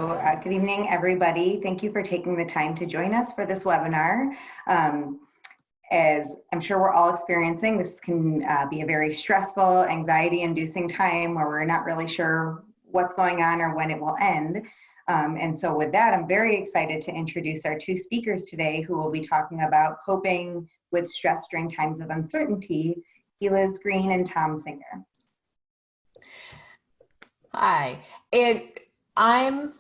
Good evening, everybody. Thank you for taking the time to join us for this webinar. As I'm sure we're all experiencing, this can be a very stressful, anxiety-inducing time where we're not really sure what's going on or when it will end. And so with that, I'm very excited to introduce our two speakers today who will be talking about coping with stress during times of uncertainty, Eliz Green and Tom Singer. Hi, and I'm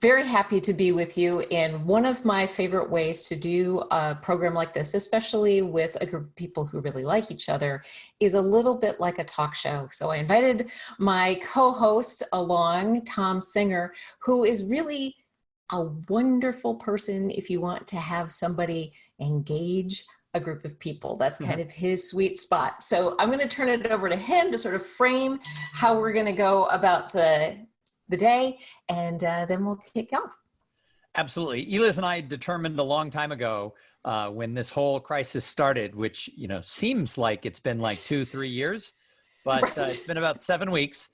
very happy to be with you. And one of my favorite ways to do a program like this, especially with a group of people who really like each other, is a little bit like a talk show. So I invited my co-host along, Tom Singer, who is really a wonderful person if you want to have somebody engage a group of people. That's kind of his sweet spot. So I'm going to turn it over to him to sort of frame how we're going to go about the day, and then we'll kick off. Absolutely. Eliz and I determined a long time ago when this whole crisis started, which, you know, seems like it's been like 2-3 years, but Right. It's been about 7 weeks.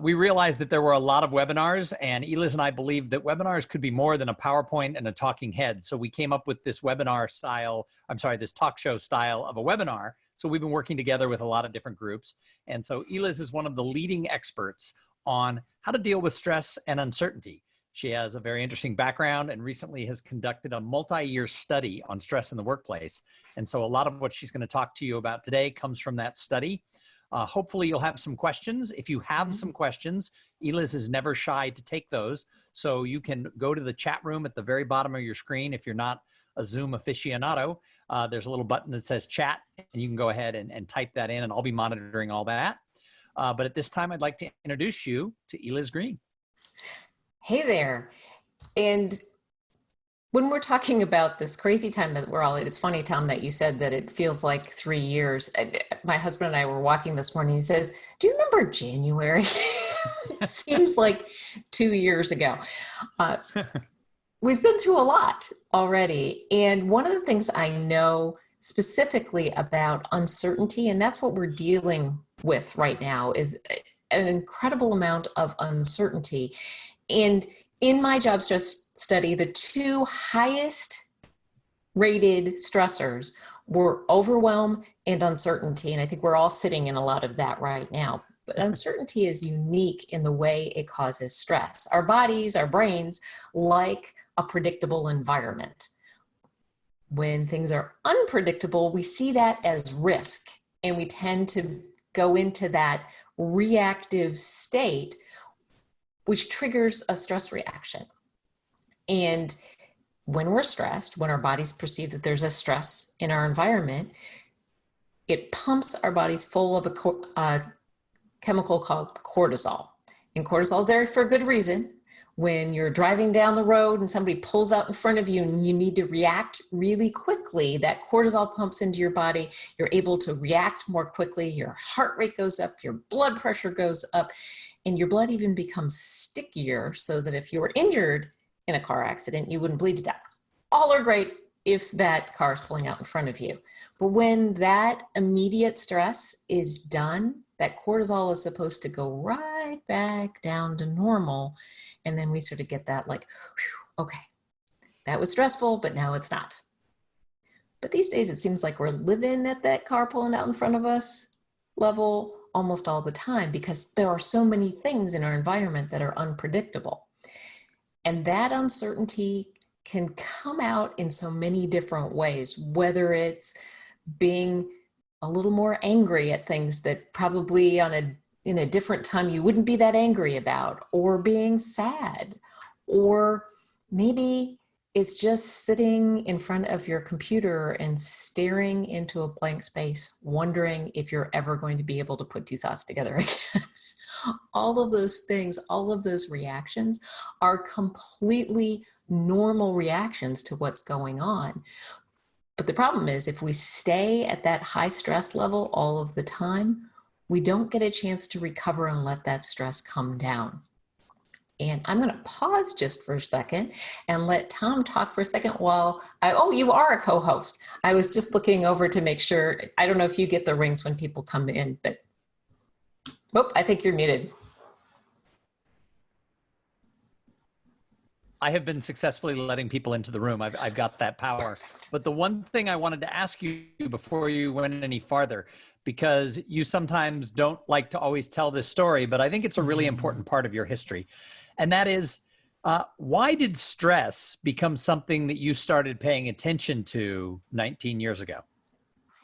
We realized that there were a lot of webinars, and Eliz and I believed that webinars could be more than a PowerPoint and a talking head. So we came up with this this talk show style of a webinar. So we've been working together with a lot of different groups. And so Eliz is one of the leading experts on how to deal with stress and uncertainty. She has a very interesting background and recently has conducted a multi-year study on stress in the workplace. And so a lot of what she's going to talk to you about today comes from that study. Hopefully you'll have some questions. If you have some questions, Eliz is never shy to take those. So you can go to the chat room at the very bottom of your screen. If you're not a Zoom aficionado, there's a little button that says chat, and you can go ahead and type that in, and I'll be monitoring all that. But at this time, I'd like to introduce you to Eliz Green. Hey there. And when we're talking about this crazy time that we're all in, it's funny, Tom, that you said that it feels like 3 years. My husband and I were walking this morning. He says, do you remember January? It seems like 2 years ago. We've been through a lot already. And one of the things I know specifically about uncertainty, and that's what we're dealing with right now, is an incredible amount of uncertainty. And in my job stress study, the two highest rated stressors were overwhelm and uncertainty. And I think we're all sitting in a lot of that right now. But uncertainty is unique in the way it causes stress. Our bodies, our brains like a predictable environment. When things are unpredictable, we see that as risk, and we tend to go into that reactive state, which triggers a stress reaction. And when we're stressed, when our bodies perceive that there's a stress in our environment, it pumps our bodies full of a chemical called cortisol. And cortisol is there for a good reason. When you're driving down the road and somebody pulls out in front of you and you need to react really quickly, that cortisol pumps into your body. You're able to react more quickly. Your heart rate goes up, your blood pressure goes up, and your blood even becomes stickier so that if you were injured in a car accident, you wouldn't bleed to death. All are great if that car is pulling out in front of you. But when that immediate stress is done, that cortisol is supposed to go right back down to normal. And then we sort of get that like, whew, okay, that was stressful, but now it's not. But these days, it seems like we're living at that car pulling out in front of us level almost all the time, because there are so many things in our environment that are unpredictable. And that uncertainty can come out in so many different ways, whether it's being a little more angry at things that probably in a different time you wouldn't be that angry about, or being sad, or maybe it's just sitting in front of your computer and staring into a blank space, wondering if you're ever going to be able to put two thoughts together again. All of those things, all of those reactions are completely normal reactions to what's going on. But the problem is, if we stay at that high stress level all of the time, we don't get a chance to recover and let that stress come down. And I'm going to pause just for a second and let Tom talk for a second while you are a co-host. I was just looking over to make sure. I don't know if you get the rings when people come in, but I think you're muted. I have been successfully letting people into the room. I've got that power. But the one thing I wanted to ask you before you went any farther, because you sometimes don't like to always tell this story, but I think it's a really important part of your history. And that is, why did stress become something that you started paying attention to 19 years ago?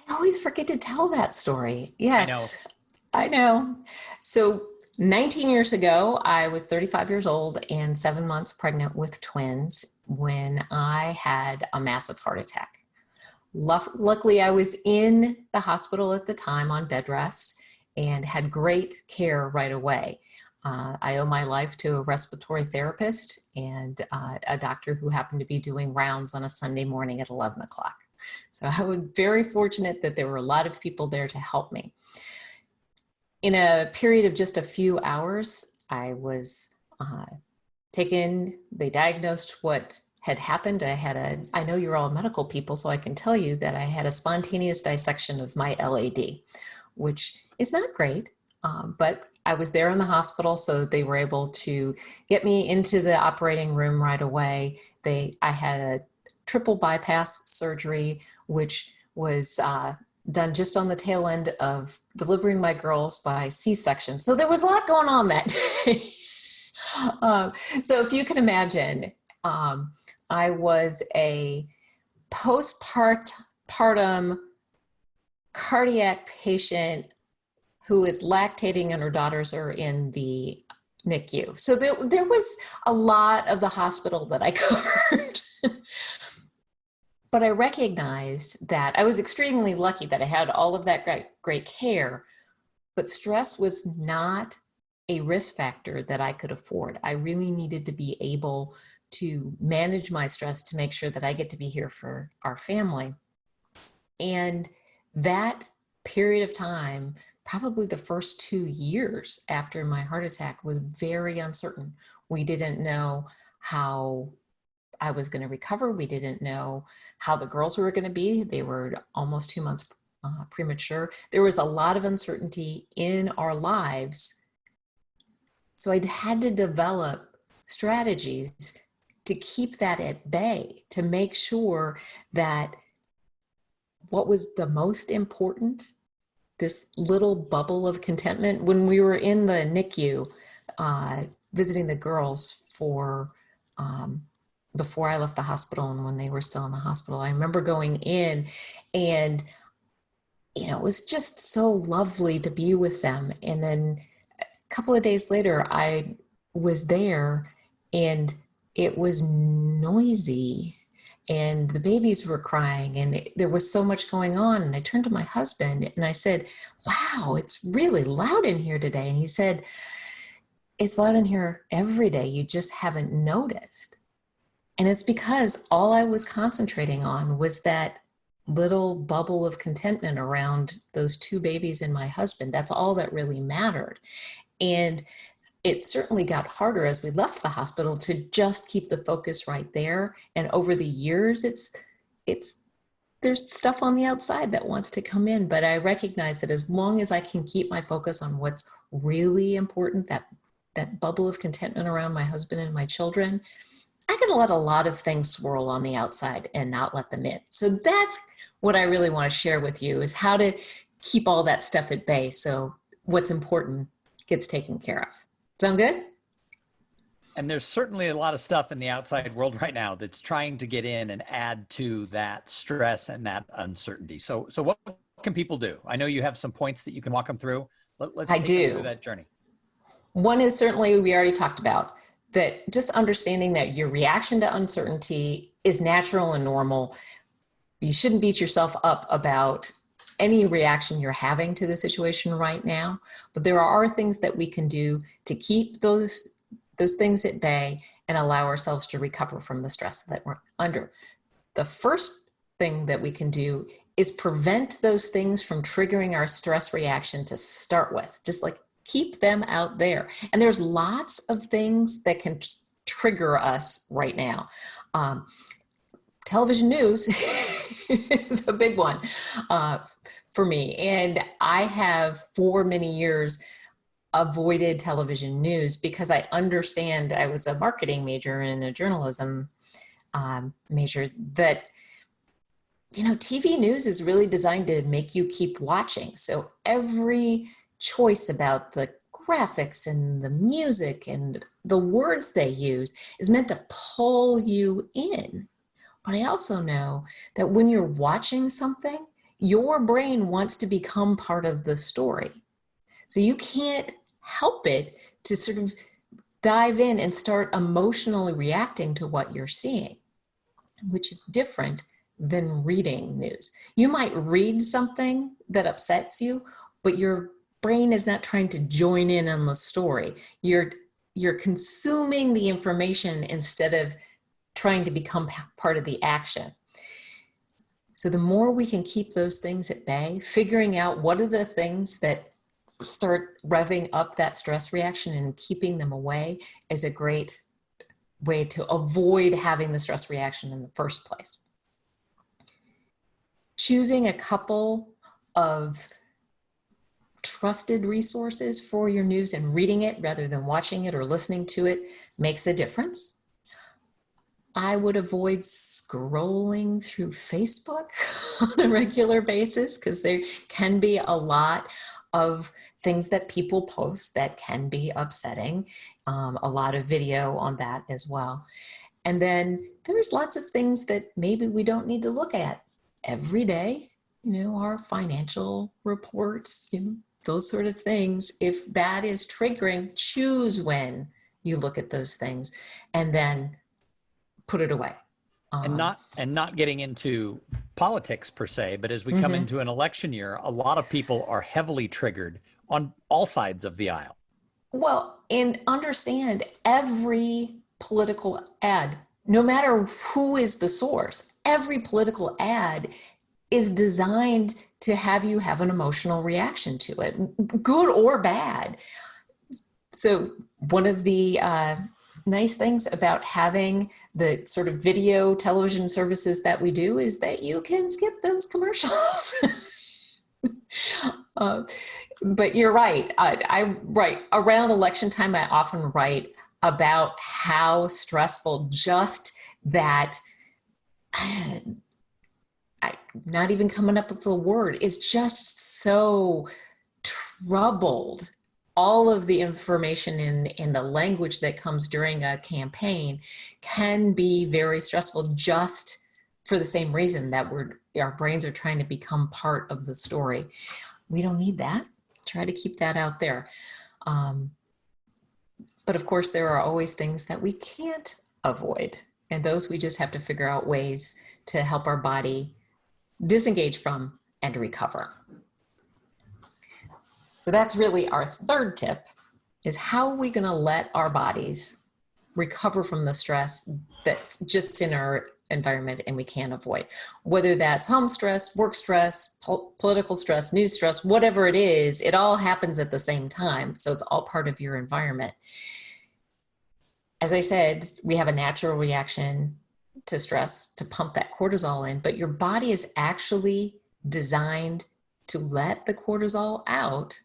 I always forget to tell that story. I know. Yes, I know. So 19 years ago, I was 35 years old and 7 months pregnant with twins when I had a massive heart attack. Luckily, I was in the hospital at the time on bed rest and had great care right away. I owe my life to a respiratory therapist and a doctor who happened to be doing rounds on a Sunday morning at 11 o'clock. So I was very fortunate that there were a lot of people there to help me. In a period of just a few hours, I was taken, they diagnosed what had happened. I know you're all medical people, so I can tell you that I had a spontaneous dissection of my LAD, which is not great, but I was there in the hospital, so they were able to get me into the operating room right away. I had a triple bypass surgery, which was done just on the tail end of delivering my girls by C-section. So there was a lot going on that day. So if you can imagine, I was a postpartum cardiac patient who is lactating and her daughters are in the NICU. So there was a lot of the hospital that I covered. But I recognized that I was extremely lucky that I had all of that great care, but stress was not a risk factor that I could afford. I really needed to be able to manage my stress to make sure that I get to be here for our family. And that period of time, probably the first 2 years after my heart attack, was very uncertain. We didn't know how I was going to recover. We didn't know how the girls were going to be. They were almost 2 months premature. There was a lot of uncertainty in our lives. So I had to develop strategies to keep that at bay, to make sure that what was the most important, this little bubble of contentment. When we were in the NICU, visiting the girls for before I left the hospital and when they were still in the hospital, I remember going in and, it was just so lovely to be with them. And then a couple of days later, I was there and it was noisy and the babies were crying and there was so much going on. And I turned to my husband and I said, wow, it's really loud in here today. And he said, it's loud in here every day. You just haven't noticed. And it's because all I was concentrating on was that little bubble of contentment around those two babies and my husband. That's all that really mattered. And it certainly got harder as we left the hospital to just keep the focus right there. And over the years, there's stuff on the outside that wants to come in, but I recognize that as long as I can keep my focus on what's really important, that bubble of contentment around my husband and my children, I can let a lot of things swirl on the outside and not let them in. So that's what I really want to share with you, is how to keep all that stuff at bay so what's important gets taken care of. Sound good? And there's certainly a lot of stuff in the outside world right now that's trying to get in and add to that stress and that uncertainty. So what can people do? I know you have some points that you can walk them through. Let's take them through that journey. One is certainly, we already talked about, that just understanding that your reaction to uncertainty is natural and normal. You shouldn't beat yourself up about any reaction you're having to the situation right now, but there are things that we can do to keep those things at bay and allow ourselves to recover from the stress that we're under. The first thing that we can do is prevent those things from triggering our stress reaction to start with. Just like keep them out there. And there's lots of things that can trigger us right now. Television news is a big one for me. And I have for many years avoided television news because I understand, I was a marketing major and a journalism major, that, TV news is really designed to make you keep watching. So every choice about the graphics and the music and the words they use is meant to pull you in. But I also know that when you're watching something, your brain wants to become part of the story. So you can't help it to sort of dive in and start emotionally reacting to what you're seeing, which is different than reading news. You might read something that upsets you, but your brain is not trying to join in on the story. You're consuming the information instead of trying to become part of the action. So the more we can keep those things at bay, figuring out what are the things that start revving up that stress reaction and keeping them away is a great way to avoid having the stress reaction in the first place. Choosing a couple of trusted resources for your news and reading it rather than watching it or listening to it makes a difference. I would avoid scrolling through Facebook on a regular basis because there can be a lot of things that people post that can be upsetting. A lot of video on that as well. And then there's lots of things that maybe we don't need to look at every day, our financial reports, those sort of things. If that is triggering, choose when you look at those things and then put it away. And not getting into politics per se, but as we come into an election year, a lot of people are heavily triggered on all sides of the aisle. Well, and understand every political ad, no matter who is the source, every political ad is designed to have you have an emotional reaction to it, good or bad. So one of the nice things about having the sort of video television services that we do is that you can skip those commercials. But you're right. I write around election time. I often write about how stressful just that. I'm not even coming up with the word. It's just so troubled. All of the information in the language that comes during a campaign can be very stressful just for the same reason that our brains are trying to become part of the story. We don't need that. Try to keep that out there. But of course, there are always things that we can't avoid. And those we just have to figure out ways to help our body disengage from and recover. So that's really our third tip, is how are we going to let our bodies recover from the stress that's just in our environment and we can't avoid, whether that's home stress, work stress, political stress, news stress, whatever it is, it all happens at the same time. So it's all part of your environment. As I said, we have a natural reaction to stress to pump that cortisol in, but your body is actually designed to let the cortisol out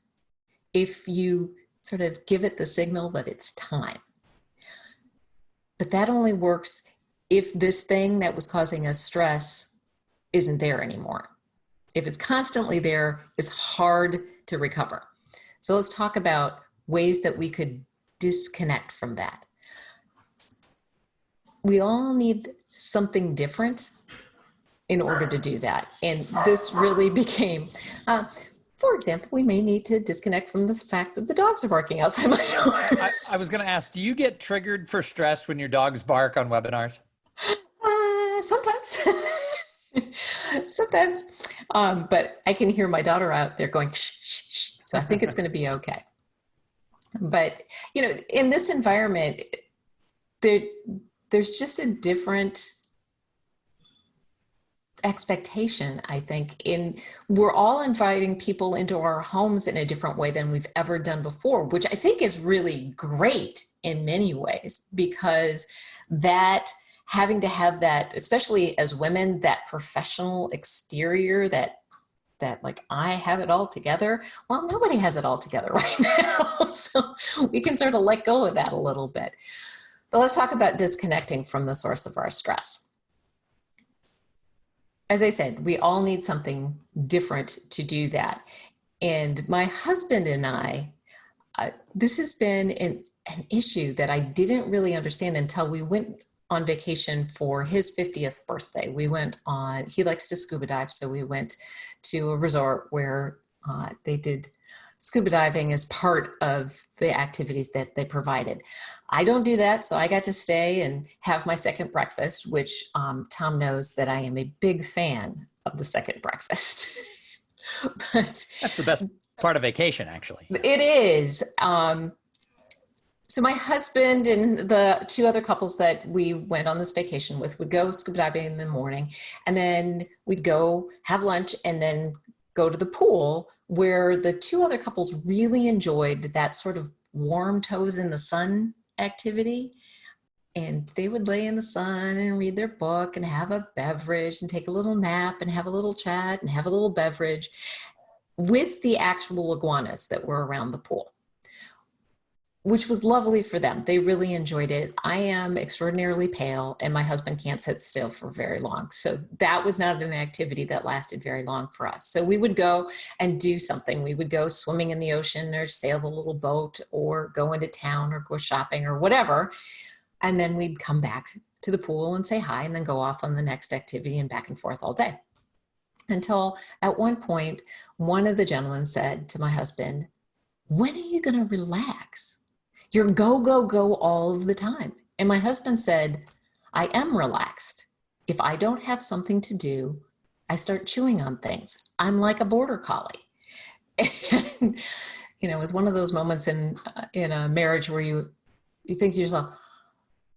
if you sort of give it the signal that it's time. But that only works if this thing that was causing us stress isn't there anymore. If it's constantly there, it's hard to recover. So let's talk about ways that we could disconnect from that. We all need something different in order to do that. And this really became, for example, we may need to disconnect from the fact that the dogs are barking outside my door. I was going to ask, do you get triggered for stress when your dogs bark on webinars? Sometimes. Sometimes. But I can hear my daughter out there going, shh, shh, shh. So I think it's going to be okay. But, in this environment, there's just a different expectation, I think. We're all inviting people into our homes in a different way than we've ever done before, which I think is really great in many ways, because that having to have that, especially as women, that professional exterior that that like I have it all together. Well, nobody has it all together right now. So we can sort of let go of that a little bit. But let's talk about disconnecting from the source of our stress. As I said, we all need something different to do that. And my husband and I, this has been an issue that I didn't really understand until we went on vacation for his 50th birthday. We went on, he likes to scuba dive, so we went to a resort where they did scuba diving as part of the activities that they provided. I don't do that, so I got to stay and have my second breakfast, which Tom knows that I am a big fan of the second breakfast. But that's the best part of vacation, actually. It is. So my husband and the two other couples that we went on this vacation with would go scuba diving in the morning, and then we'd go have lunch and then go to the pool, where the two other couples really enjoyed that sort of warm toes in the sun activity. And they would lay in the sun and read their book and have a beverage and take a little nap and have a little chat and have a little beverage with the actual iguanas that were around the pool, which was lovely for them. They really enjoyed it. I am extraordinarily pale and my husband can't sit still for very long. So that was not an activity that lasted very long for us. So we would go and do something. We would go swimming in the ocean or sail the little boat or go into town or go shopping or whatever. And then we'd come back to the pool and say hi and then go off on the next activity and back and forth all day. Until at one point, one of the gentlemen said to my husband, "When are you going to relax? You're go, go, go all of the time." And my husband said, "I am relaxed. If I don't have something to do, I start chewing on things. I'm like a border collie." And, it was one of those moments in a marriage where you think to yourself,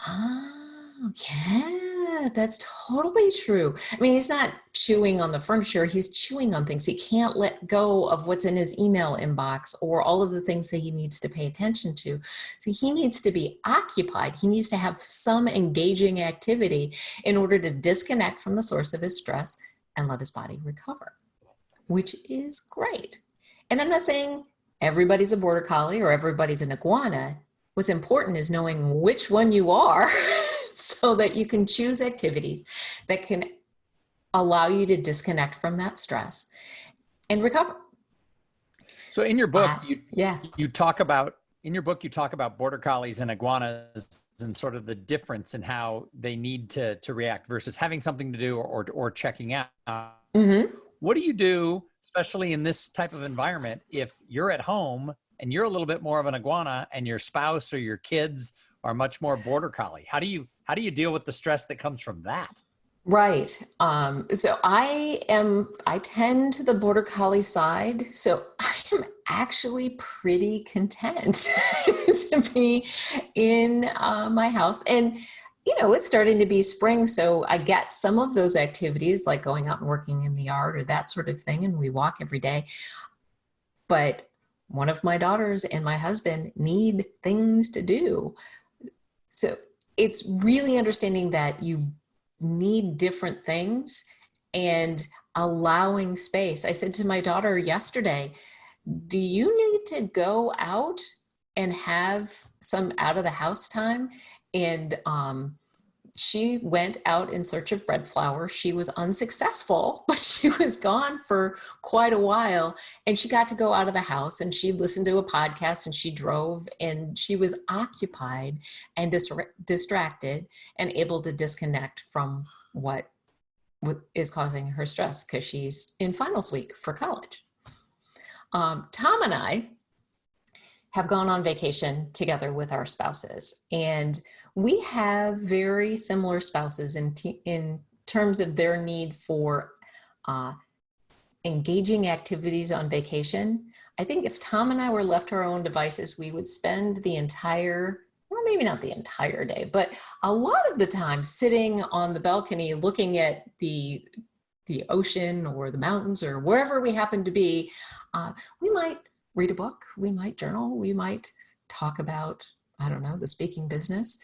"Oh, yeah, that's totally true." I mean, he's not chewing on the furniture. He's chewing on things. He can't let go of what's in his email inbox or all of the things that he needs to pay attention to. So he needs to be occupied. He needs to have some engaging activity in order to disconnect from the source of his stress and let his body recover, which is great. And I'm not saying everybody's a border collie or everybody's an iguana. What's important is knowing which one you are so that you can choose activities that can allow you to disconnect from that stress and recover. So in your book, you talk about border collies and iguanas and sort of the difference in how they need to react versus having something to do or checking out. Mm-hmm. What do you do, especially in this type of environment, if you're at home and you're a little bit more of an iguana and your spouse or your kids are much more border collie? How do you deal with the stress that comes from that? Right. So I tend to the border collie side. So I am actually pretty content to be in my house. And, it's starting to be spring. So I get some of those activities like going out and working in the yard or that sort of thing. And we walk every day. But one of my daughters and my husband need things to do. So it's really understanding that you need different things and allowing space. I said to my daughter yesterday, "Do you need to go out and have some out of the house time?" And she went out in search of bread flour. She was unsuccessful, but she was gone for quite a while. And she got to go out of the house and she listened to a podcast and she drove and she was occupied and distracted and able to disconnect from what is causing her stress because she's in finals week for college. Tom and I have gone on vacation together with our spouses, and we have very similar spouses in terms of their need for engaging activities on vacation. I think if Tom and I were left to our own devices, we would spend the entire, well, maybe not the entire day, but a lot of the time sitting on the balcony looking at the ocean or the mountains or wherever we happen to be. We might read a book, we might journal, we might talk about, I don't know, the speaking business,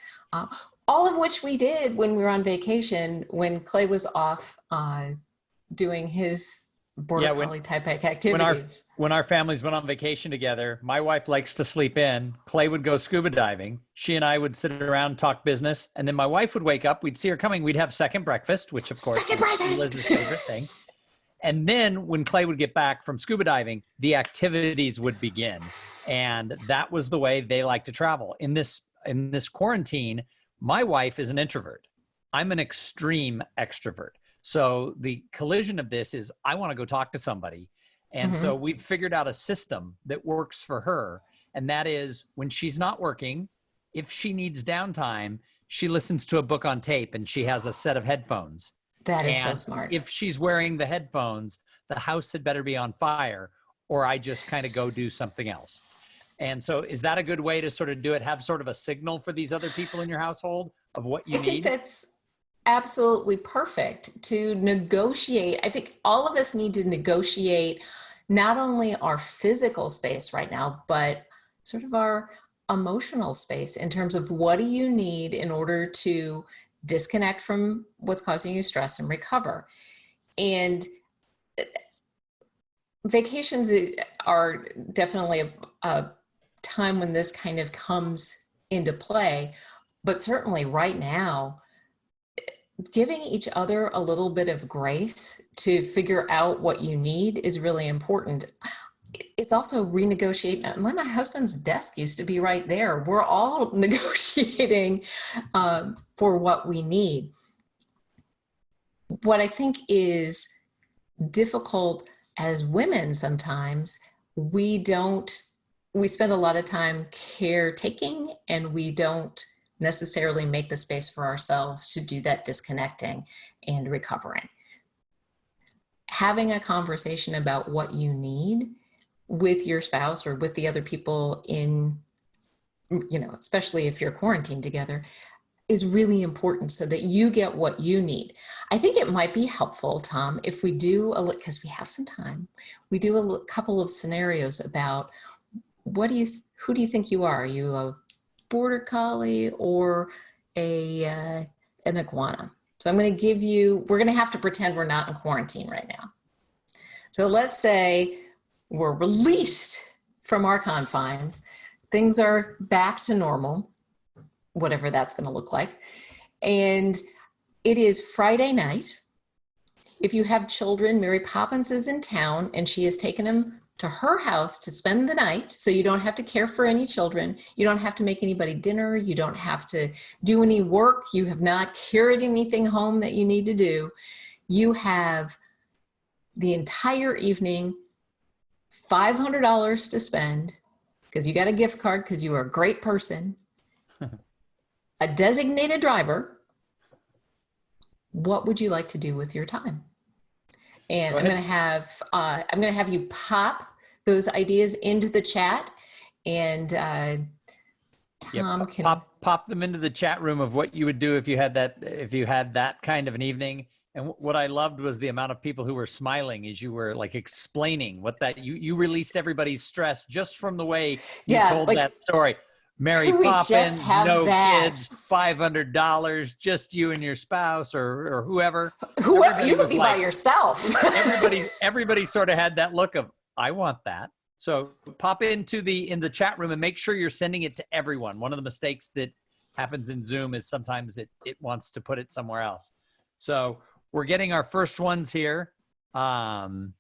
all of which we did when we were on vacation, when Clay was off doing his border Yeah, collie type when activities. when our families went on vacation together, my wife likes to sleep in. Clay would go scuba diving. She and I would sit around, talk business, and then my wife would wake up. We'd see her coming. We'd have second breakfast, which of course Second is breakfast! Liz's favorite thing. And then when Clay would get back from scuba diving, the activities would begin, and that was the way they like to travel. In this quarantine, my wife is an introvert. I'm an extreme extrovert. So the collision of this is I want to go talk to somebody. And so we've figured out a system that works for her. And that is when she's not working, if she needs downtime, she listens to a book on tape and she has a set of headphones. That is so And smart. if she's wearing the headphones, the house had better be on fire, or I just kind of go do something else. And so is that a good way to sort of do it? Have sort of a signal for these other people in your household of what you I think need? that's absolutely perfect to negotiate. I think all of us need to negotiate not only our physical space right now, but sort of our emotional space in terms of what do you need in order to disconnect from what's causing you stress and recover. And vacations are definitely a time when this kind of comes into play, but certainly right now, giving each other a little bit of grace to figure out what you need is really important. It's also renegotiating. My husband's desk used to be right there. We're all negotiating for what we need. What I think is difficult as women sometimes, we spend a lot of time caretaking, and we don't necessarily make the space for ourselves to do that disconnecting and recovering. Having a conversation about what you need with your spouse or with the other people in, especially if you're quarantined together, is really important so that you get what you need. I think it might be helpful, Tom, if we do, because we have some time, we do a couple of scenarios about who do you think you are? Are you a border collie or an iguana? So I'm going to give you, we're going to have to pretend we're not in quarantine right now. So let's say we're released from our confines. Things are back to normal, whatever that's going to look like. And it is Friday night. If you have children, Mary Poppins is in town and she has taken them to her house to spend the night. So you don't have to care for any children. You don't have to make anybody dinner. You don't have to do any work. You have not carried anything home that you need to do. You have the entire evening, $500 to spend because you got a gift card because you are a great person, a designated driver. What would you like to do with your time? And I'm going to have you pop those ideas into the chat, and Tom can pop them into the chat room of what you would do if you had that kind of an evening. And what I loved was the amount of people who were smiling as you were like explaining what that you released everybody's stress just from the way you told that story. Mary Poppins, no kids, $500, just you and your spouse or whoever. Whoever, you could be by yourself. everybody sort of had that look of, I want that. So pop in the chat room and make sure you're sending it to everyone. One of the mistakes that happens in Zoom is sometimes it wants to put it somewhere else. So we're getting our first ones here. And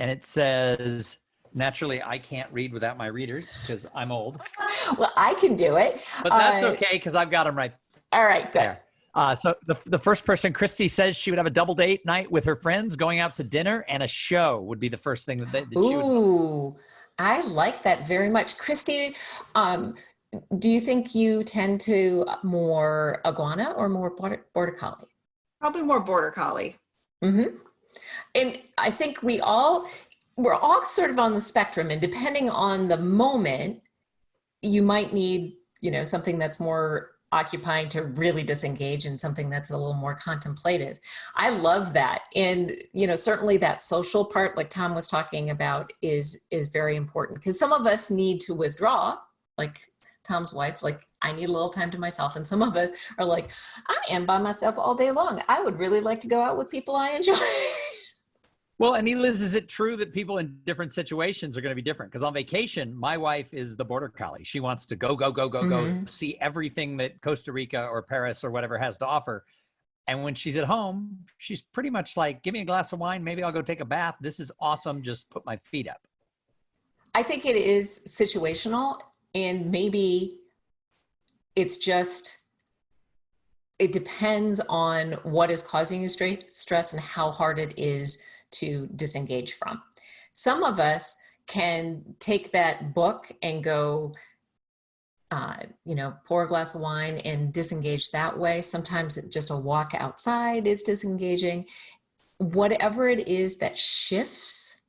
it says, naturally, I can't read without my readers because I'm old. Well, I can do it. But that's okay because I've got them right. All right, good. There. So the first person, Christy, says she would have a double date night with her friends, going out to dinner, and a show would be the first thing that she would. Ooh, I like that very much. Christy, do you think you tend to more iguana or more border collie? Probably more border collie. Mm-hmm. And I think we're all sort of on the spectrum, and depending on the moment, you might need, something that's more occupying to really disengage and something that's a little more contemplative. I love that. And, certainly that social part, like Tom was talking about, is very important because some of us need to withdraw, like Tom's wife, like I need a little time to myself. And some of us are like, I am by myself all day long. I would really like to go out with people I enjoy. Well, and Liz, is it true that people in different situations are going to be different? Because on vacation, my wife is the border collie. She wants to go, go, go, go, go, see everything that Costa Rica or Paris or whatever has to offer. And when she's at home, she's pretty much like, give me a glass of wine. Maybe I'll go take a bath. This is awesome. Just put my feet up. I think it is situational, and maybe it's just, it depends on what is causing you stress and how hard it is to disengage from. Some of us can take that book and go, pour a glass of wine and disengage that way. Sometimes just a walk outside is disengaging. Whatever it is that shifts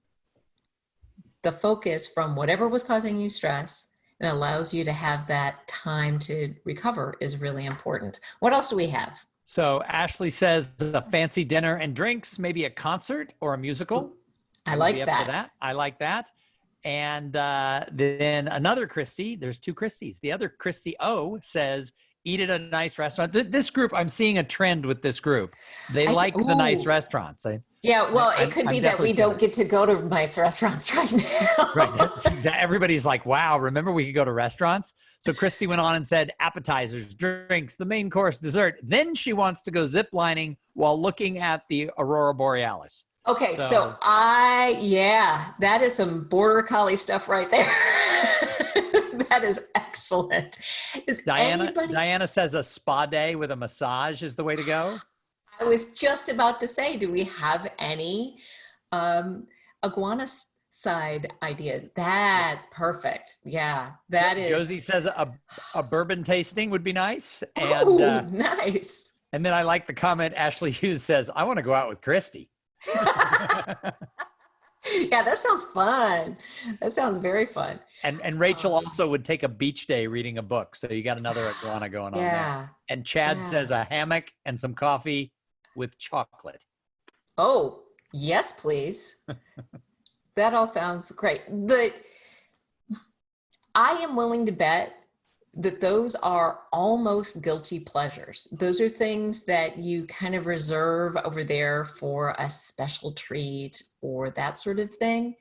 the focus from whatever was causing you stress and allows you to have that time to recover is really important. What else do we have? So Ashley says a fancy dinner and drinks, maybe a concert or a musical. I like that. I like that. And then another Christy, there's two Christies. The other Christy O says, eat at a nice restaurant. This group, I'm seeing a trend with this group. They like the nice restaurants. It could be that we don't get to go to nice restaurants right now. Right. That's exactly. Everybody's like, wow, remember we could go to restaurants? So Christy went on and said appetizers, drinks, the main course, dessert. Then she wants to go zip lining while looking at the Aurora Borealis. Okay, so that is some border collie stuff right there. That is excellent. Diana says a spa day with a massage is the way to go. I was just about to say, do we have any iguana side ideas? That's perfect. Yeah, that is. Josie says a bourbon tasting would be nice. And, nice. And then I like the comment Ashley Hughes says, I want to go out with Christy. Yeah, that sounds fun. That sounds very fun. And Rachel also would take a beach day reading a book. So you got another iguana going on there. And Chad says a hammock and some coffee with chocolate. Oh, yes, please. That all sounds great. I am willing to bet that those are almost guilty pleasures. Those are things that you kind of reserve over there for a special treat or that sort of thing.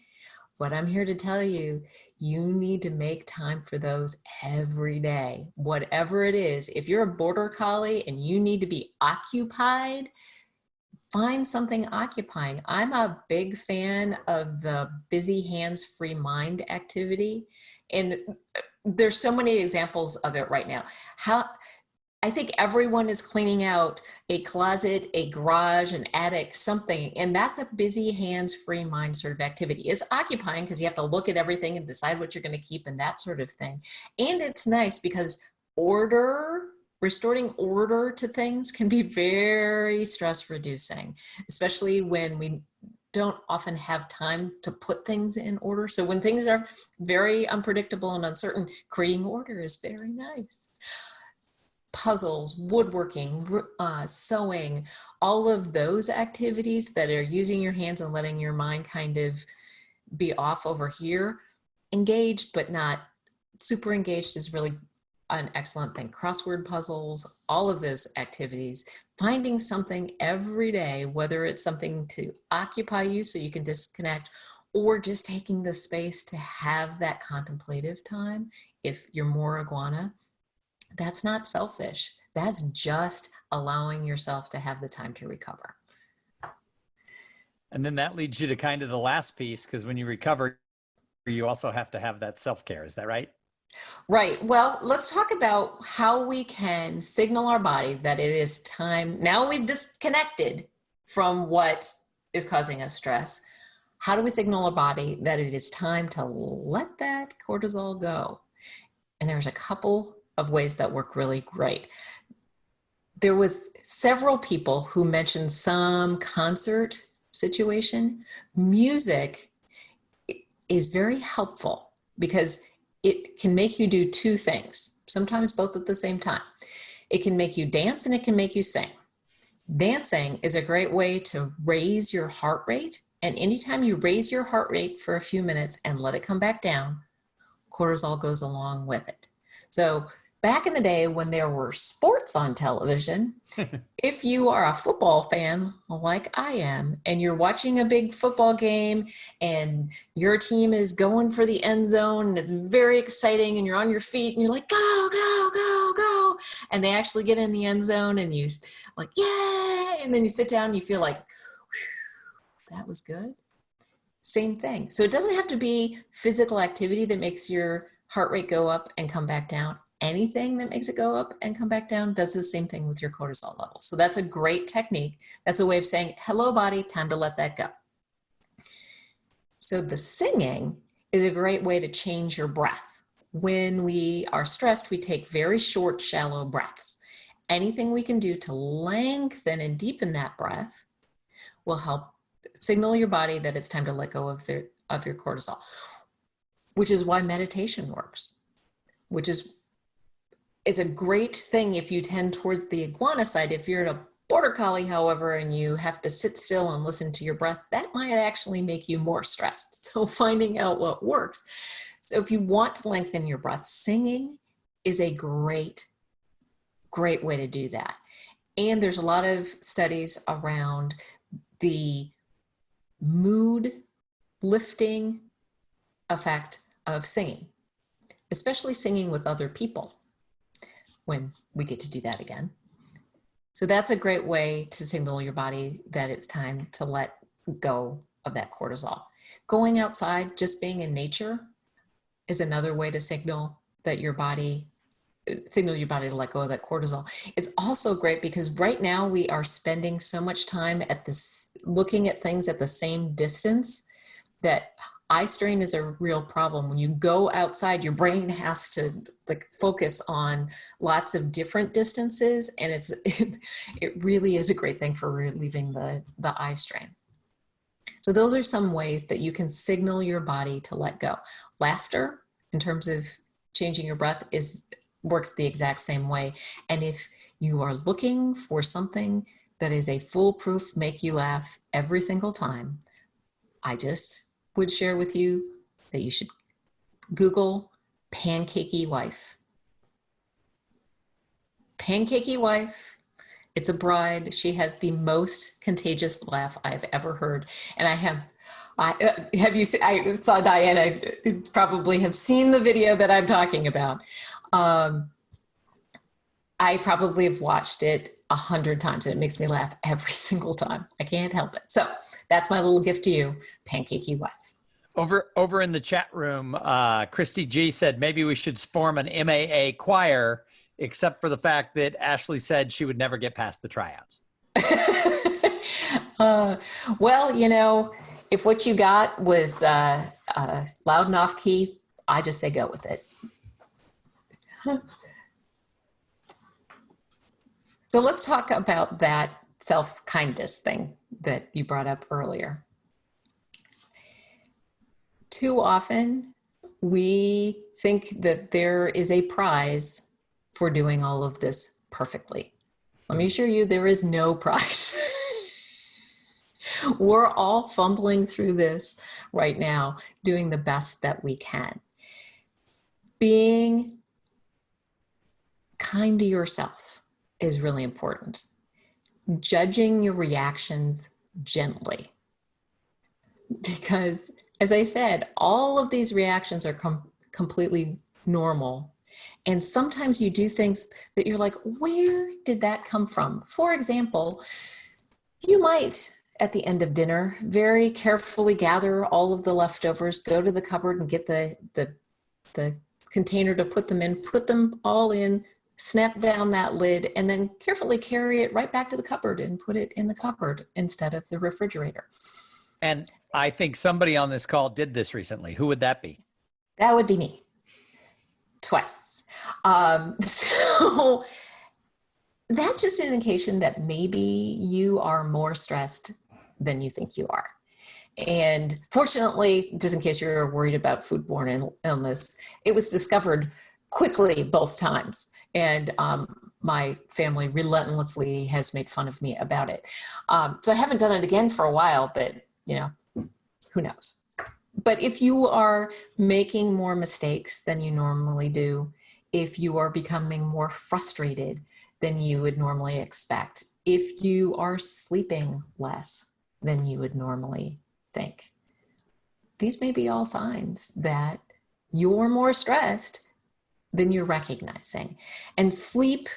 What I'm here to tell you, you need to make time for those every day, whatever it is. If you're a border collie and you need to be occupied, find something occupying. I'm a big fan of the busy hands-free mind activity. And there's so many examples of it right now. I think everyone is cleaning out a closet, a garage, an attic, something, and that's a busy hands-free mind sort of activity. It's occupying because you have to look at everything and decide what you're going to keep and that sort of thing. And it's nice because restoring order to things can be very stress reducing, especially when we don't often have time to put things in order. So when things are very unpredictable and uncertain, creating order is very nice. Puzzles, woodworking, sewing, all of those activities that are using your hands and letting your mind kind of be off over here, engaged but not super engaged is really an excellent thing. Crossword puzzles, all of those activities, finding something every day, whether it's something to occupy you so you can disconnect or just taking the space to have that contemplative time. If you're more iguana, that's not selfish. That's just allowing yourself to have the time to recover. And then that leads you to kind of the last piece, because when you recover, you also have to have that self-care. Is that right? Right. Well, let's talk about how we can signal our body that it is time. Now we've disconnected from what is causing us stress. How do we signal our body that it is time to let that cortisol go? And there's a couple of ways that work really great. There was several people who mentioned some concert situation. Music is very helpful because it can make you do two things, sometimes both at the same time. It can make you dance and it can make you sing. Dancing is a great way to raise your heart rate. And anytime you raise your heart rate for a few minutes and let it come back down, cortisol goes along with it. So back in the day when there were sports on television, if you are a football fan like I am, and you're watching a big football game and your team is going for the end zone and it's very exciting and you're on your feet and you're like, go, go, go, go. And they actually get in the end zone and you like, yay. And then you sit down and you feel like, that was good. Same thing. So it doesn't have to be physical activity that makes your heart rate go up and come back down. Anything that makes it go up and come back down does the same thing with your cortisol levels. So that's a great technique. That's a way of saying, hello, body, time to let that go. So the singing is a great way to change your breath. When we are stressed, we take very short, shallow breaths. Anything we can do to lengthen and deepen that breath will help signal your body that it's time to let go of your cortisol, which is why meditation works, it's a great thing if you tend towards the iguana side. If you're a border collie, however, and you have to sit still and listen to your breath, that might actually make you more stressed. So finding out what works. So if you want to lengthen your breath, singing is a great way to do that. And there's a lot of studies around the mood lifting effect of singing, especially singing with other people when we get to do that again. So that's a great way to signal your body that it's time to let go of that cortisol. Going outside, just being in nature is another way to signal your body to let go of that cortisol. It's also great because right now we are spending so much time looking at things at the same distance that eye strain is a real problem. When you go outside, your brain has to focus on lots of different distances, and it really is a great thing for relieving the eye strain. So those are some ways that you can signal your body to let go. Laughter, in terms of changing your breath, works the exact same way. And if you are looking for something that is a foolproof make you laugh every single time, I just would share with you that you should Google pancakey wife. Pancakey wife. It's a bride. She has the most contagious laugh I've ever heard. And I saw Diana probably have seen the video that I'm talking about. I probably have watched it 100 times and it makes me laugh every single time. I can't help it. So that's my little gift to you, pancakey wife. Over in the chat room, Christy G said maybe we should form an MAA choir, except for the fact that Ashley said she would never get past the tryouts. Well, if what you got was loud and off key, I just say go with it. So let's talk about that self-kindness thing that you brought up earlier. Too often, we think that there is a prize for doing all of this perfectly. Let me assure you, there is no prize. We're all fumbling through this right now, doing the best that we can. Being kind to yourself is really important. Judging your reactions gently. Because, as I said, all of these reactions are completely normal. And sometimes you do things that you're like, where did that come from? For example, you might, at the end of dinner, very carefully gather all of the leftovers, go to the cupboard and get the container to put them all in, snap down that lid, and then carefully carry it right back to the cupboard and put it in the cupboard instead of the refrigerator. And I think somebody on this call did this recently. Who would that be? That would be me. Twice. So that's just an indication that maybe you are more stressed than you think you are. And fortunately, just in case you're worried about foodborne illness, it was discovered quickly both times. And my family relentlessly has made fun of me about it. So I haven't done it again for a while, but who knows? But if you are making more mistakes than you normally do, if you are becoming more frustrated than you would normally expect, if you are sleeping less than you would normally think. These may be all signs that you're more stressed than you're recognizing. And sleep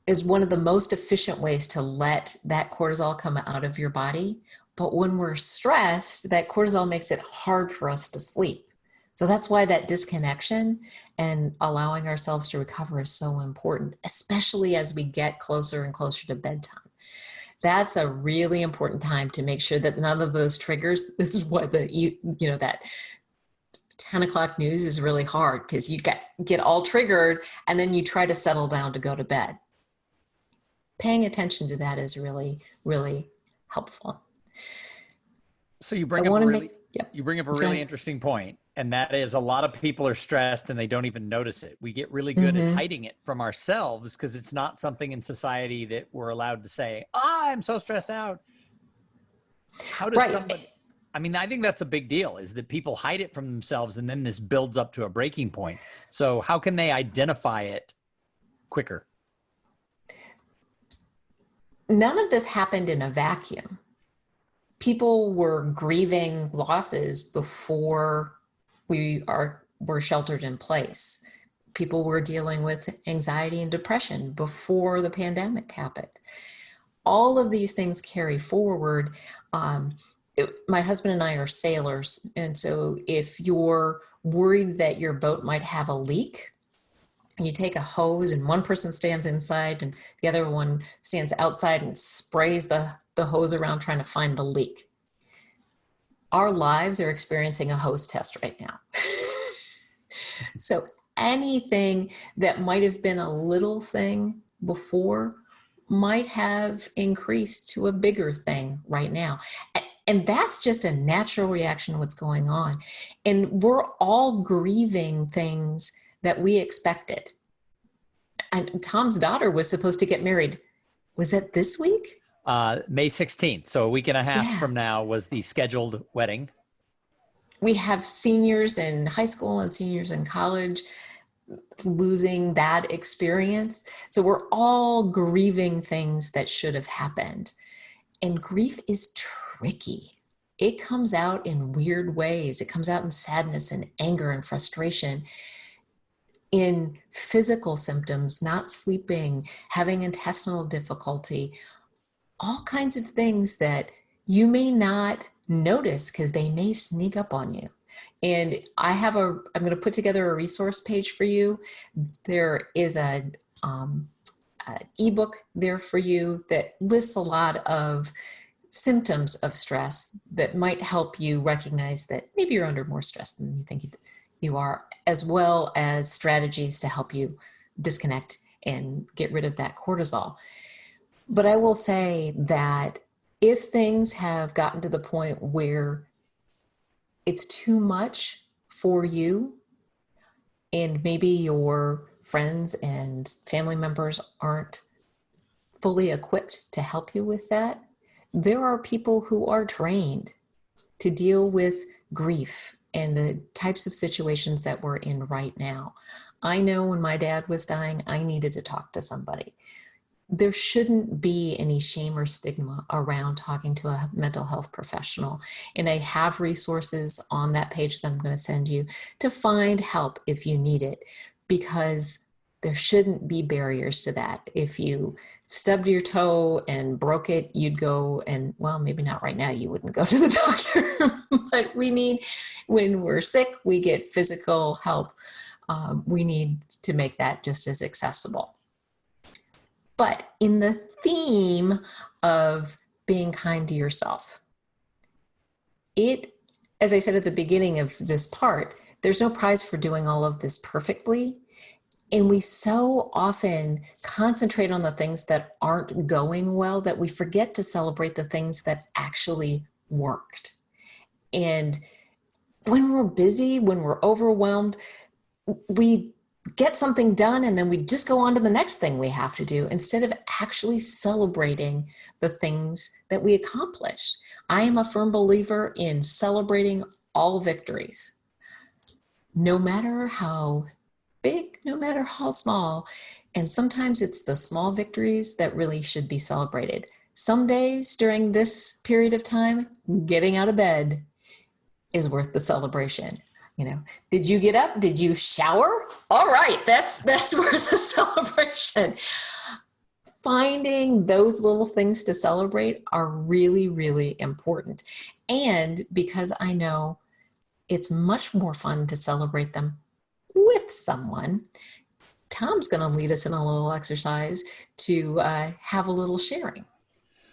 is one of the most efficient ways to let that cortisol come out of your body. But when we're stressed, that cortisol makes it hard for us to sleep. So that's why that disconnection and allowing ourselves to recover is so important, especially as we get closer and closer to bedtime. That's a really important time to make sure that none of those triggers, this is what that 10 o'clock news is really hard, because you get all triggered and then you try to settle down to go to bed. Paying attention to that is really, really helpful. So you bring up a really interesting point, and that is a lot of people are stressed and they don't even notice it. We get really good at hiding it from ourselves because it's not something in society that we're allowed to say, I'm so stressed out. How does somebody, I mean, I think that's a big deal, is that people hide it from themselves and then this builds up to a breaking point. So how can they identify it quicker? None of this happened in a vacuum. People were grieving losses before were sheltered in place. People were dealing with anxiety and depression before the pandemic happened. All of these things carry forward. My husband and I are sailors. And so if you're worried that your boat might have a leak, you take a hose and one person stands inside and the other one stands outside and sprays the hose around trying to find the leak. Our lives are experiencing a hose test right now. So anything that might have been a little thing before might have increased to a bigger thing right now. And that's just a natural reaction to what's going on. And we're all grieving things that we expected. And Tom's daughter was supposed to get married. Was that this week? May 16th. So a week and a half from now was the scheduled wedding. We have seniors in high school and seniors in college losing that experience. So we're all grieving things that should have happened. And grief is tricky. It comes out in weird ways. It comes out in sadness and anger and frustration, in physical symptoms, not sleeping, having intestinal difficulty, all kinds of things that you may not notice because they may sneak up on you. And I'm going to put together a resource page for you. There is an ebook there for you that lists a lot of symptoms of stress that might help you recognize that maybe you're under more stress than you think you are, as well as strategies to help you disconnect and get rid of that cortisol. But I will say that if things have gotten to the point where it's too much for you, and maybe your friends and family members aren't fully equipped to help you with that, there are people who are trained to deal with grief and the types of situations that we're in right now. I know when my dad was dying, I needed to talk to somebody. There shouldn't be any shame or stigma around talking to a mental health professional. And I have resources on that page that I'm going to send you to find help if you need it, because there shouldn't be barriers to that. If you stubbed your toe and broke it, you'd go and, well, maybe not right now, you wouldn't go to the doctor, but when we're sick, we get physical help. We need to make that just as accessible. But in the theme of being kind to yourself, as I said at the beginning of this part, there's no prize for doing all of this perfectly. And we so often concentrate on the things that aren't going well that we forget to celebrate the things that actually worked. And when we're busy, when we're overwhelmed, we get something done and then we just go on to the next thing we have to do instead of actually celebrating the things that we accomplished. I am a firm believer in celebrating all victories, no matter how big, no matter how small. And sometimes it's the small victories that really should be celebrated. Some days during this period of time, getting out of bed is worth the celebration. You know, did you get up? Did you shower? All right, that's worth the celebration. Finding those little things to celebrate are really, really important. And because I know it's much more fun to celebrate them with someone, Tom's going to lead us in a little exercise to have a little sharing.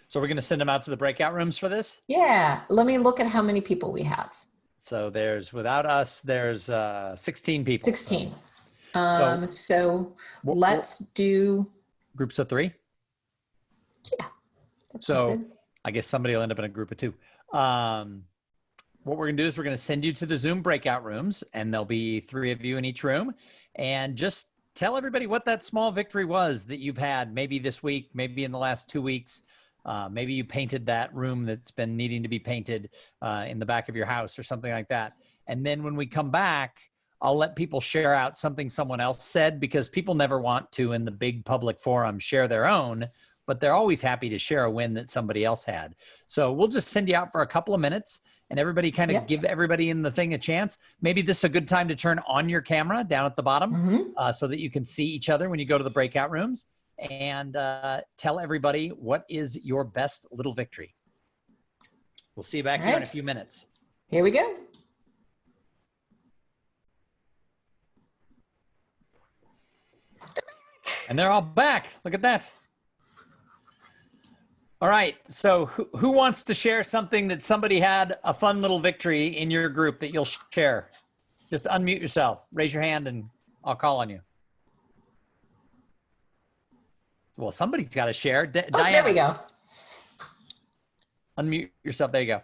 So we're going to send them out to the breakout rooms for this? Yeah, let me look at how many people we have. So without us, there's 16 people. 16. So let's do groups of 3. Yeah. So I guess somebody will end up in a group of 2. What we're going to do is we're going to send you to the Zoom breakout rooms, and there'll be 3 of you in each room. And just tell everybody what that small victory was that you've had, maybe this week, maybe in the last 2 weeks. Maybe you painted that room that's been needing to be painted in the back of your house or something like that. And then when we come back, I'll let people share out something someone else said, because people never want to, in the big public forum, share their own, but they're always happy to share a win that somebody else had. So we'll just send you out for a couple of minutes, and everybody kind of give everybody in the thing a chance. Maybe this is a good time to turn on your camera down at the bottom so that you can see each other when you go to the breakout rooms, and tell everybody what is your best little victory. We'll see you back here in a few minutes. Here we go. And they're all back. Look at that. All right. So who wants to share something that somebody had a fun little victory in your group that you'll share? Just unmute yourself. Raise your hand and I'll call on you. Well, somebody's got to share. Diana, there we go. Unmute yourself. There you go.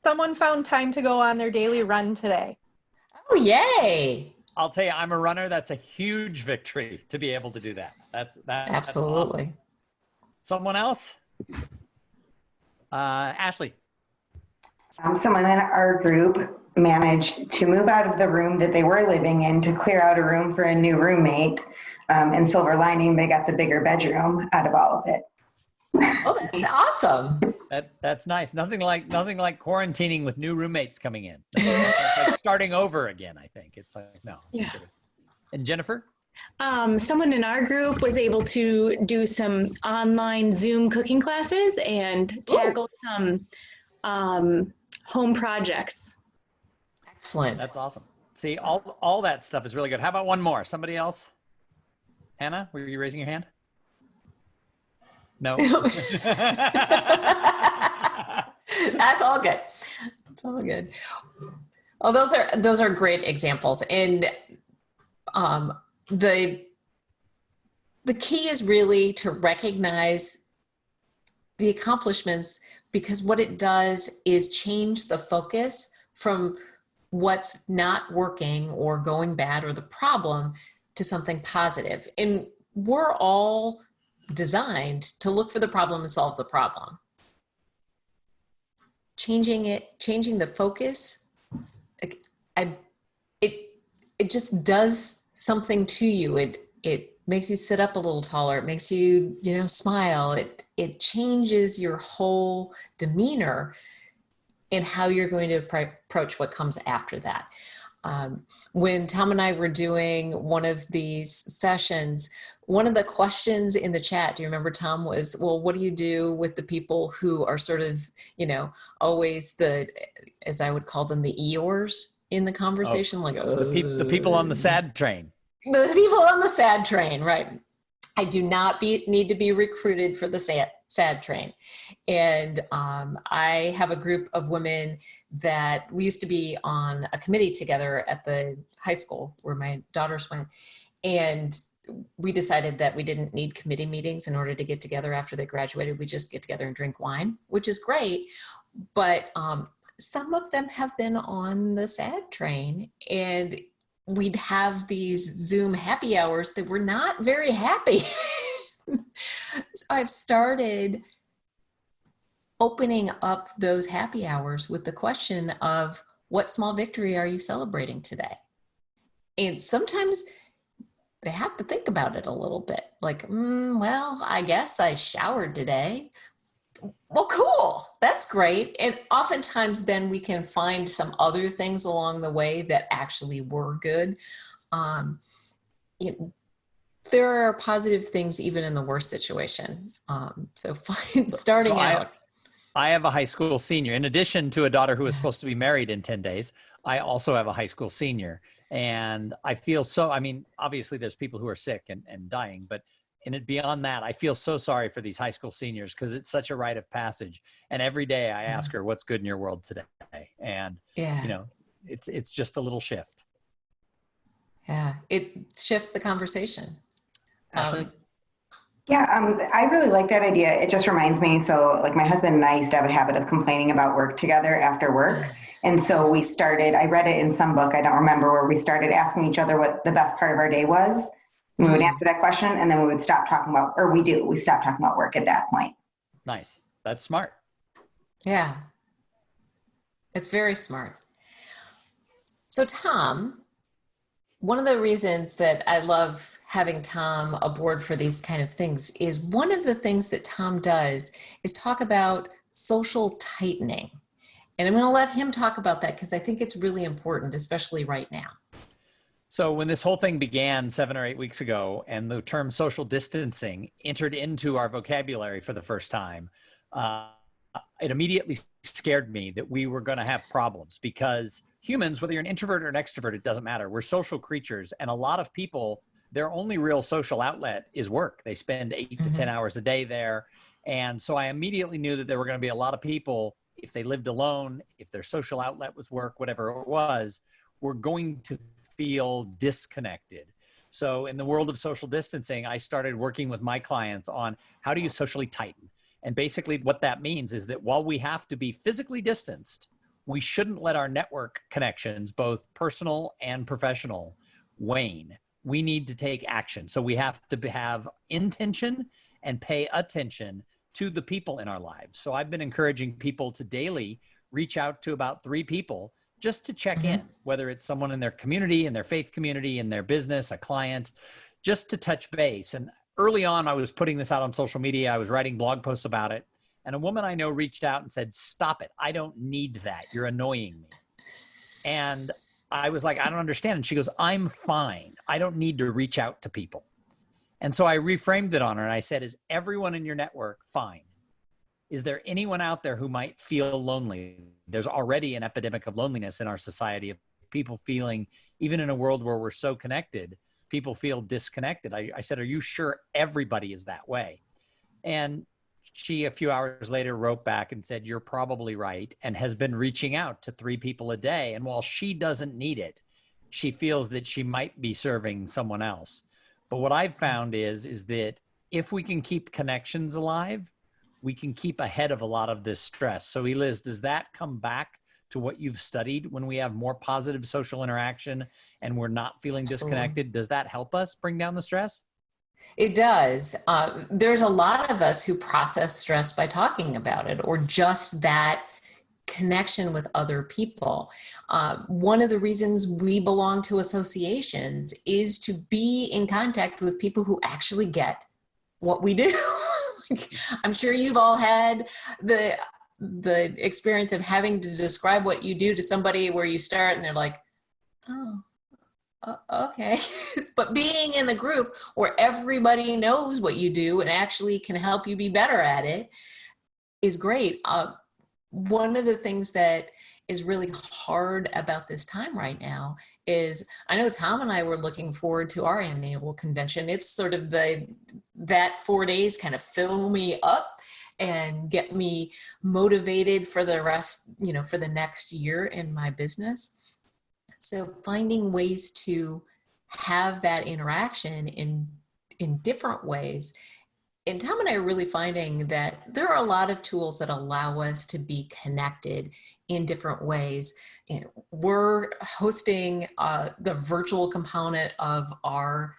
Someone found time to go on their daily run today. Oh, yay. I'll tell you, I'm a runner. That's a huge victory to be able to do that. That's Absolutely. awesome. Someone else? Ashley. Someone in our group managed to move out of the room that they were living in to clear out a room for a new roommate. And silver lining, they got the bigger bedroom out of all of it. Oh, that's awesome. That's nice. Nothing like quarantining with new roommates coming in. It's like starting over again, I think. It's like, no. Yeah. And Jennifer? Someone in our group was able to do some online Zoom cooking classes and tackle some home projects. Excellent. That's awesome. See, all that stuff is really good. How about one more? Somebody else? Hannah, were you raising your hand? No. That's all good. That's all good. Well, those are great examples. And the key is really to recognize the accomplishments, because what it does is change the focus from what's not working or going bad or the problem to something positive. And we're all designed to look for the problem and solve the problem. Changing the focus, it just does something to you. It makes you sit up a little taller. It makes you, smile. It changes your whole demeanor in how you're going to approach what comes after that. When Tom and I were doing one of these sessions, one of the questions in the chat, do you remember, Tom, was, well, what do you do with the people who are sort of, always as I would call them, the Eeyores in the conversation? The people on the sad train. The people on the sad train, right. I do not need to be recruited for the sad train. And I have a group of women that we used to be on a committee together at the high school where my daughters went. And we decided that we didn't need committee meetings in order to get together after they graduated. We just get together and drink wine, which is great. But some of them have been on the sad train, and we'd have these Zoom happy hours that were not very happy. So I've started opening up those happy hours with the question of, what small victory are you celebrating today? And sometimes they have to think about it a little bit. Like, well, I guess I showered today. Well, cool. That's great. And oftentimes then we can find some other things along the way that actually were good. There are positive things even in the worst situation. Starting out. I have a high school senior. In addition to a daughter who is supposed to be married in 10 days, I also have a high school senior. And I feel so, I mean, obviously there's people who are sick and dying, but beyond that, I feel so sorry for these high school seniors because it's such a rite of passage. And every day I ask her, what's good in your world today? And, you know, it's just a little shift. Yeah, it shifts the conversation. Ashley? I really like that idea. It just reminds me, so like my husband and I used to have a habit of complaining about work together after work. And so we started, I read it in some book, I don't remember, where we started asking each other what the best part of our day was. And we would answer that question and then we would stop talking about, we stopped talking about work at that point. Nice. That's smart. Yeah. It's very smart. So Tom, one of the reasons that I love having Tom aboard for these kind of things is one of the things that Tom does is talk about social tightening. And I'm going to let him talk about that because I think it's really important, especially right now. So when this whole thing began 7 or 8 weeks ago and the term social distancing entered into our vocabulary for the first time, it immediately scared me that we were going to have problems because humans, whether you're an introvert or an extrovert, it doesn't matter. We're social creatures. And a lot of people, their only real social outlet is work. They spend 8 to 10 hours a day there. And so I immediately knew that there were going to be a lot of people, if they lived alone, if their social outlet was work, whatever it was, were going to feel disconnected. So in the world of social distancing, I started working with my clients on how do you socially tighten? And basically what that means is that while we have to be physically distanced, we shouldn't let our network connections, both personal and professional, wane. We need to take action. So we have to have intention and pay attention to the people in our lives. So I've been encouraging people to daily reach out to about 3 people just to check in, whether it's someone in their community, in their faith community, in their business, a client, just to touch base. And early on, I was putting this out on social media. I was writing blog posts about it. And a woman I know reached out and said, stop it. I don't need that. You're annoying me. And I was like, I don't understand. And she goes, I'm fine. I don't need to reach out to people. And so I reframed it on her and I said, is everyone in your network fine? Is there anyone out there who might feel lonely? There's already an epidemic of loneliness in our society, of people feeling, even in a world where we're so connected, people feel disconnected. I said, are you sure everybody is that way? And she, a few hours later, wrote back and said, you're probably right, and has been reaching out to 3 people a day. And while she doesn't need it, she feels that she might be serving someone else. But what I've found is that if we can keep connections alive, we can keep ahead of a lot of this stress. So Eliz, does that come back to what you've studied when we have more positive social interaction and we're not feeling disconnected? Does that help us bring down the stress? It does. There's a lot of us who process stress by talking about it or just that connection with other people. One of the reasons we belong to associations is to be in contact with people who actually get what we do. I'm sure you've all had the experience of having to describe what you do to somebody where you start and they're like, oh, okay. But being in a group where everybody knows what you do and actually can help you be better at it is great. One of the things that is really hard about this time right now is, I know Tom and I were looking forward to our annual convention. It's sort of that 4 days kind of fill me up and get me motivated for the rest, for the next year in my business. So finding ways to have that interaction in different ways. And Tom and I are really finding that there are a lot of tools that allow us to be connected in different ways. We're hosting the virtual component of our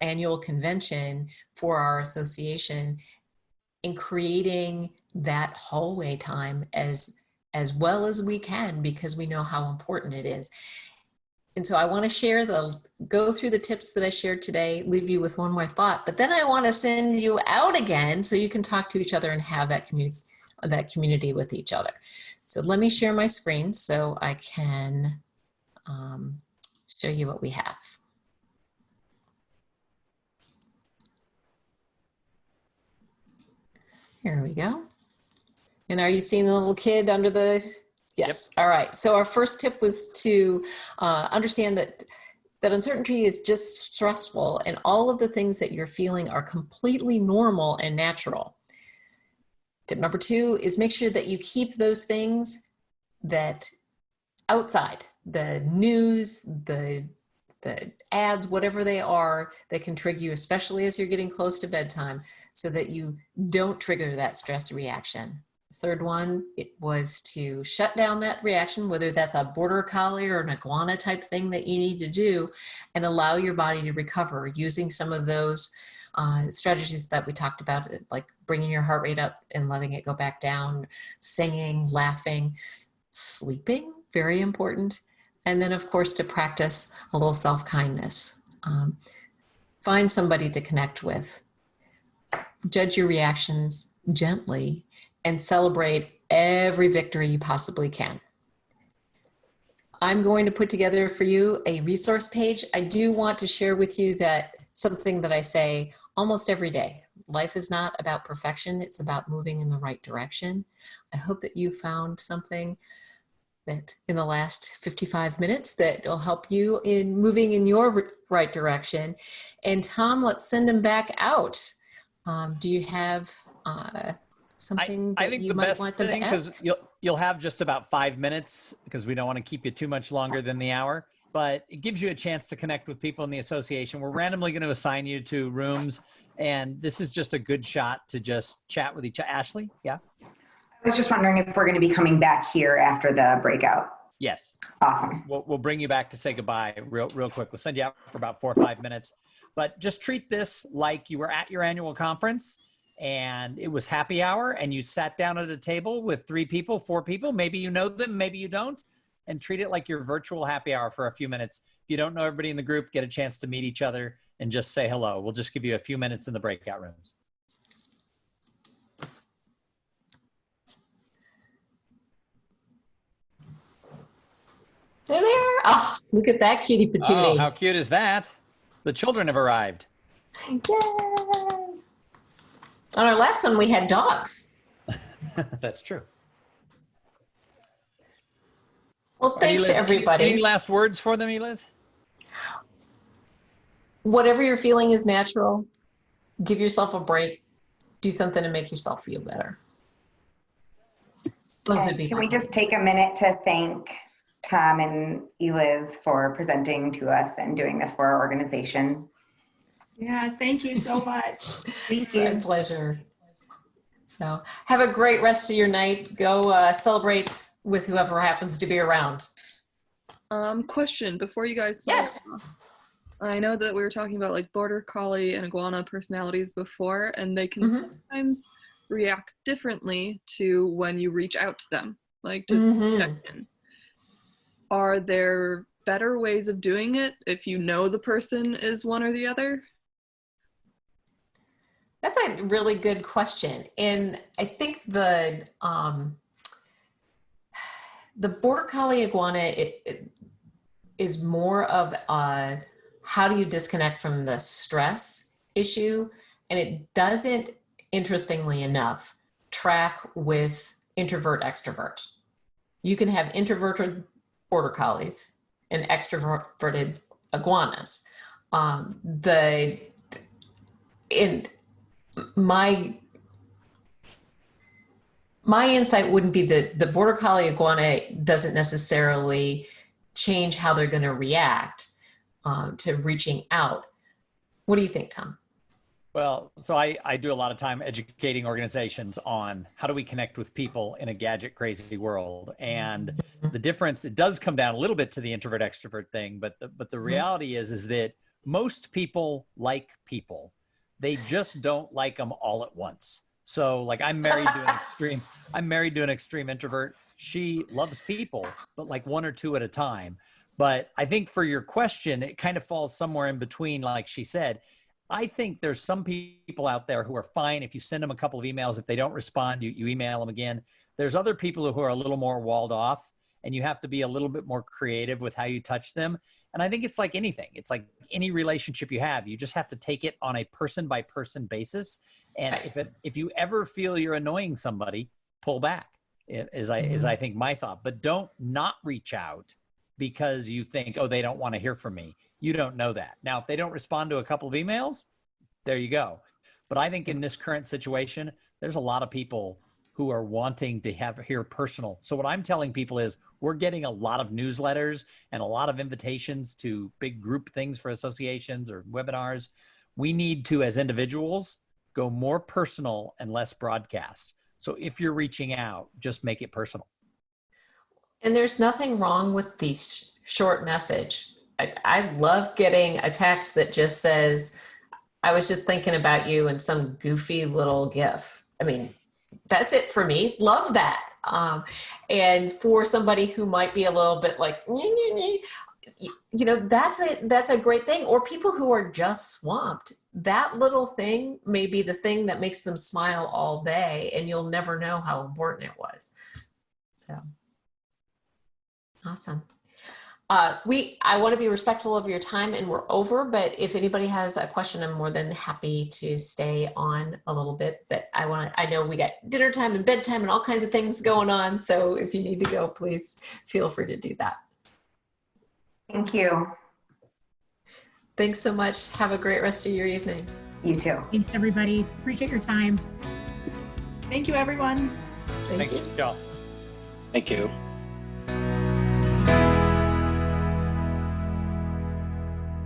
annual convention for our association and creating that hallway time as well as we can, because we know how important it is. And so I want to go through the tips that I shared today, leave you with one more thought, but then I want to send you out again so you can talk to each other and have that community with each other. So let me share my screen so I can show you what we have. Here we go. And are you seeing the little kid under the, yes. Yep. All right. So our first tip was to understand that uncertainty is just stressful, and all of the things that you're feeling are completely normal and natural. Tip number 2 is make sure that you keep those things that outside, the news, the ads, whatever they are, that can trigger you, especially as you're getting close to bedtime, so that you don't trigger that stress reaction. Third one, it was to shut down that reaction, whether that's a border collie or an iguana type thing that you need to do, and allow your body to recover using some of those strategies that we talked about, like bringing your heart rate up and letting it go back down, singing, laughing, sleeping, very important. And then of course, to practice a little self-kindness. Find somebody to connect with. Judge your reactions gently and celebrate every victory you possibly can. I'm going to put together for you a resource page. I do want to share with you that something that I say almost every day. Life is not about perfection, it's about moving in the right direction. I hope that you found something that in the last 55 minutes that will help you in moving in your right direction. And Tom, let's send him back out. Do you have something I that think you the might best want them thing, to ask? because you'll have just about 5 minutes, because we don't want to keep you too much longer than the hour, but it gives you a chance to connect with people in the association. We're randomly going to assign you to rooms, and this is just a good shot to just chat with each other. Ashley, yeah? I was just wondering if we're going to be coming back here after the breakout. Yes. Awesome. We'll bring you back to say goodbye real quick. We'll send you out for about 4 or 5 minutes, but just treat this like you were at your annual conference and it was happy hour and you sat down at a table with 3 people, 4 people, maybe you know them, maybe you don't, and treat it like your virtual happy hour for a few minutes. If you don't know everybody in the group, get a chance to meet each other and just say hello. We'll just give you a few minutes in the breakout rooms. They're there. Oh, look at that cutie patootie. Oh, how cute is that? The children have arrived. Yay. On our last one, we had dogs. That's true. Well, thanks Eliz, to everybody. Any last words for them, Eliz? Whatever you're feeling is natural. Give yourself a break. Do something to make yourself feel better. Those would be Can we just take a minute to thank Tom and Eliz for presenting to us and doing this for our organization? Yeah, thank you so much. Thank It's you. my pleasure. So have a great rest of your night. Go celebrate with whoever happens to be around. Question before you guys sign Yes. off. I know that we were talking about like border collie and iguana personalities before, and they can sometimes react differently to when you reach out to them, like to check in. Are there better ways of doing it if you know the person is one or the other? That's a really good question. And I think the border collie iguana it is more of a how do you disconnect from the stress issue, and it doesn't, interestingly enough, track with introvert extrovert. You can have introverted border collies and extroverted iguanas. My insight wouldn't be that the border collie iguana doesn't necessarily change how they're going to react to reaching out. What do you think, Tom? Well, so I do a lot of time educating organizations on how do we connect with people in a gadget crazy world. And the difference, it does come down a little bit to the introvert extrovert thing, but the reality is that most people like people. They just don't like them all at once. So like I'm married to an extreme introvert. She loves people, but like 1 or 2 at a time. But I think for your question, it kind of falls somewhere in between, like she said. I think there's some people out there who are fine if you send them a couple of emails. If they don't respond, you email them again. There's other people who are a little more walled off, and you have to be a little bit more creative with how you touch them. And I think it's like anything. It's like any relationship you have. You just have to take it on a person by person basis. And if you ever feel you're annoying somebody, pull back is I think my thought. But don't not reach out because you think, oh, they don't want to hear from me. You don't know that. Now, if they don't respond to a couple of emails, there you go. But I think in this current situation, there's a lot of people who are wanting to hear personal. So what I'm telling people is we're getting a lot of newsletters and a lot of invitations to big group things for associations or webinars. We need to, as individuals, go more personal and less broadcast. So if you're reaching out, just make it personal. And there's nothing wrong with the short message. I love getting a text that just says, I was just thinking about you, and some goofy little GIF. I mean, that's it for me. Love that. And for somebody who might be a little bit like, you know, that's it. That's a great thing. Or people who are just swamped. That little thing may be the thing that makes them smile all day, and you'll never know how important it was. So awesome. I want to be respectful of your time, and we're over, but if anybody has a question, I'm more than happy to stay on a little bit. But I know we got dinner time and bedtime and all kinds of things going on. So if you need to go, please feel free to do that. Thank you. Thanks so much. Have a great rest of your evening. You too. Thanks, everybody. Appreciate your time. Thank you, everyone. Thank you. Thanks, y'all. Thank you.